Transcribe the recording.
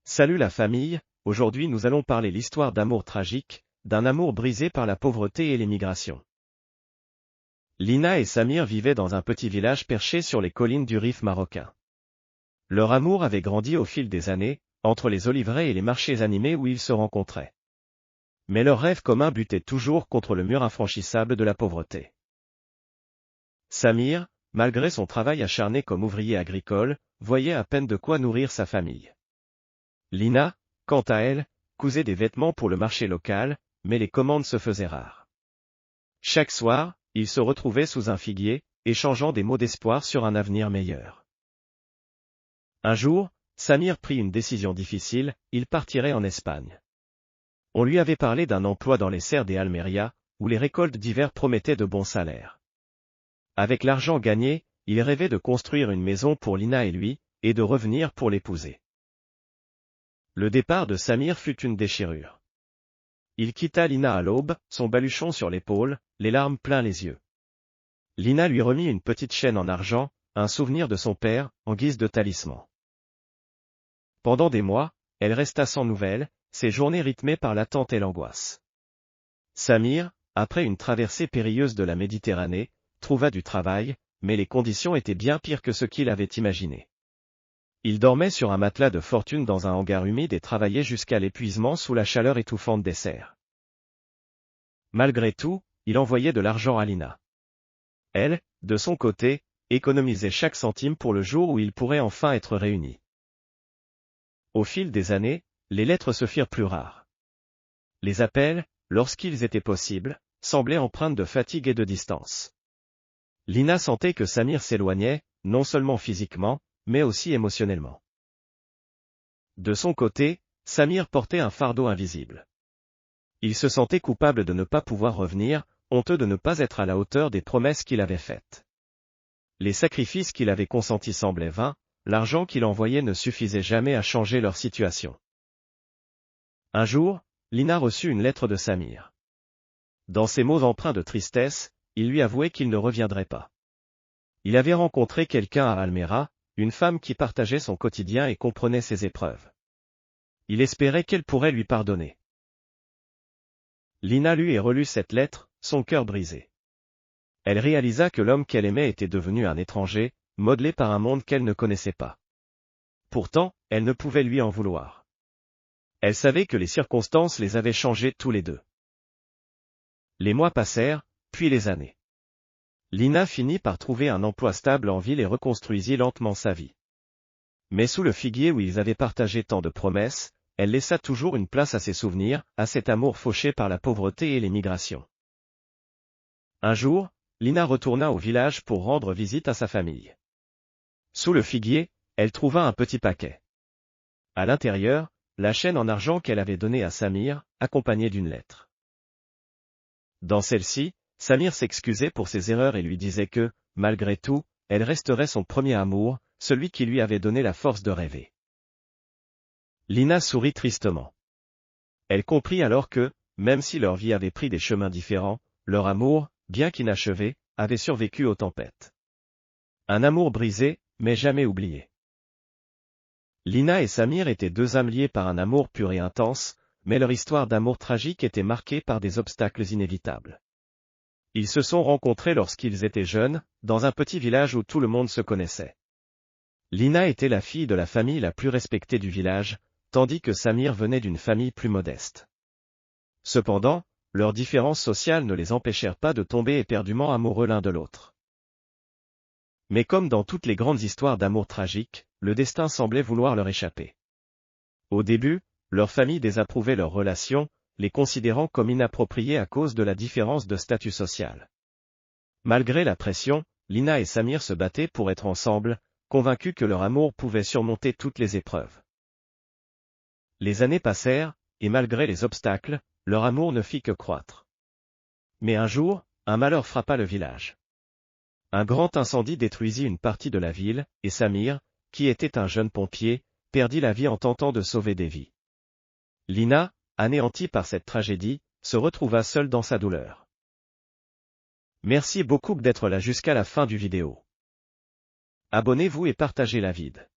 Salut la famille, aujourd'hui nous allons parler l'histoire d'amour tragique, d'un amour brisé par la pauvreté et l'émigration. Lina et Samir vivaient dans un petit village perché sur les collines du Rif marocain. Leur amour avait grandi au fil des années, entre les oliveraies et les marchés animés où ils se rencontraient. Mais leur rêve commun butait toujours contre le mur infranchissable de la pauvreté. Samir, malgré son travail acharné comme ouvrier agricole, voyait à peine de quoi nourrir sa famille. Lina, quant à elle, cousait des vêtements pour le marché local, mais les commandes se faisaient rares. Chaque soir, ils se retrouvaient sous un figuier, échangeant des mots d'espoir sur un avenir meilleur. Un jour, Samir prit une décision difficile, il partirait en Espagne. On lui avait parlé d'un emploi dans les serres des Almeria, où les récoltes d'hiver promettaient de bons salaires. Avec l'argent gagné, il rêvait de construire une maison pour Lina et lui, et de revenir pour l'épouser. Le départ de Samir fut une déchirure. Il quitta Lina à l'aube, son baluchon sur l'épaule, les larmes plein les yeux. Lina lui remit une petite chaîne en argent, un souvenir de son père, en guise de talisman. Pendant des mois, elle resta sans nouvelles, ses journées rythmées par l'attente et l'angoisse. Samir, après une traversée périlleuse de la Méditerranée, trouva du travail, mais les conditions étaient bien pires que ce qu'il avait imaginé. Il dormait sur un matelas de fortune dans un hangar humide et travaillait jusqu'à l'épuisement sous la chaleur étouffante des serres. Malgré tout, il envoyait de l'argent à Lina. Elle, de son côté, économisait chaque centime pour le jour où ils pourraient enfin être réunis. Au fil des années, les lettres se firent plus rares. Les appels, lorsqu'ils étaient possibles, semblaient empreintes de fatigue et de distance. Lina sentait que Samir s'éloignait, non seulement physiquement, mais aussi émotionnellement. De son côté, Samir portait un fardeau invisible. Il se sentait coupable de ne pas pouvoir revenir, honteux de ne pas être à la hauteur des promesses qu'il avait faites. Les sacrifices qu'il avait consentis semblaient vains, l'argent qu'il envoyait ne suffisait jamais à changer leur situation. Un jour, Lina reçut une lettre de Samir. Dans ses mots empreints de tristesse, il lui avouait qu'il ne reviendrait pas. Il avait rencontré quelqu'un à Almera, une femme qui partageait son quotidien et comprenait ses épreuves. Il espérait qu'elle pourrait lui pardonner. Lina lut et relut cette lettre, son cœur brisé. Elle réalisa que l'homme qu'elle aimait était devenu un étranger, modelé par un monde qu'elle ne connaissait pas. Pourtant, elle ne pouvait lui en vouloir. Elle savait que les circonstances les avaient changés tous les deux. Les mois passèrent, puis les années. Lina finit par trouver un emploi stable en ville et reconstruisit lentement sa vie. Mais sous le figuier où ils avaient partagé tant de promesses, elle laissa toujours une place à ses souvenirs, à cet amour fauché par la pauvreté et l'émigration. Un jour, Lina retourna au village pour rendre visite à sa famille. Sous le figuier, elle trouva un petit paquet. À l'intérieur, la chaîne en argent qu'elle avait donnée à Samir, accompagnée d'une lettre. Dans celle-ci, Samir s'excusait pour ses erreurs et lui disait que, malgré tout, elle resterait son premier amour, celui qui lui avait donné la force de rêver. Lina sourit tristement. Elle comprit alors que, même si leur vie avait pris des chemins différents, leur amour, bien qu'inachevé, avait survécu aux tempêtes. Un amour brisé, mais jamais oublié. Lina et Samir étaient deux âmes liées par un amour pur et intense, mais leur histoire d'amour tragique était marquée par des obstacles inévitables. Ils se sont rencontrés lorsqu'ils étaient jeunes, dans un petit village où tout le monde se connaissait. Lina était la fille de la famille la plus respectée du village, tandis que Samir venait d'une famille plus modeste. Cependant, leurs différences sociales ne les empêchèrent pas de tomber éperdument amoureux l'un de l'autre. Mais comme dans toutes les grandes histoires d'amour tragiques, le destin semblait vouloir leur échapper. Au début, leur famille désapprouvait leur relation, les considérant comme inappropriés à cause de la différence de statut social. Malgré la pression, Lina et Samir se battaient pour être ensemble, convaincus que leur amour pouvait surmonter toutes les épreuves. Les années passèrent, et malgré les obstacles, leur amour ne fit que croître. Mais un jour, un malheur frappa le village. Un grand incendie détruisit une partie de la ville, et Samir, qui était un jeune pompier, perdit la vie en tentant de sauver des vies. Lina, anéantie par cette tragédie, se retrouva seule dans sa douleur. Merci beaucoup d'être là jusqu'à la fin du vidéo. Abonnez-vous et partagez la vide.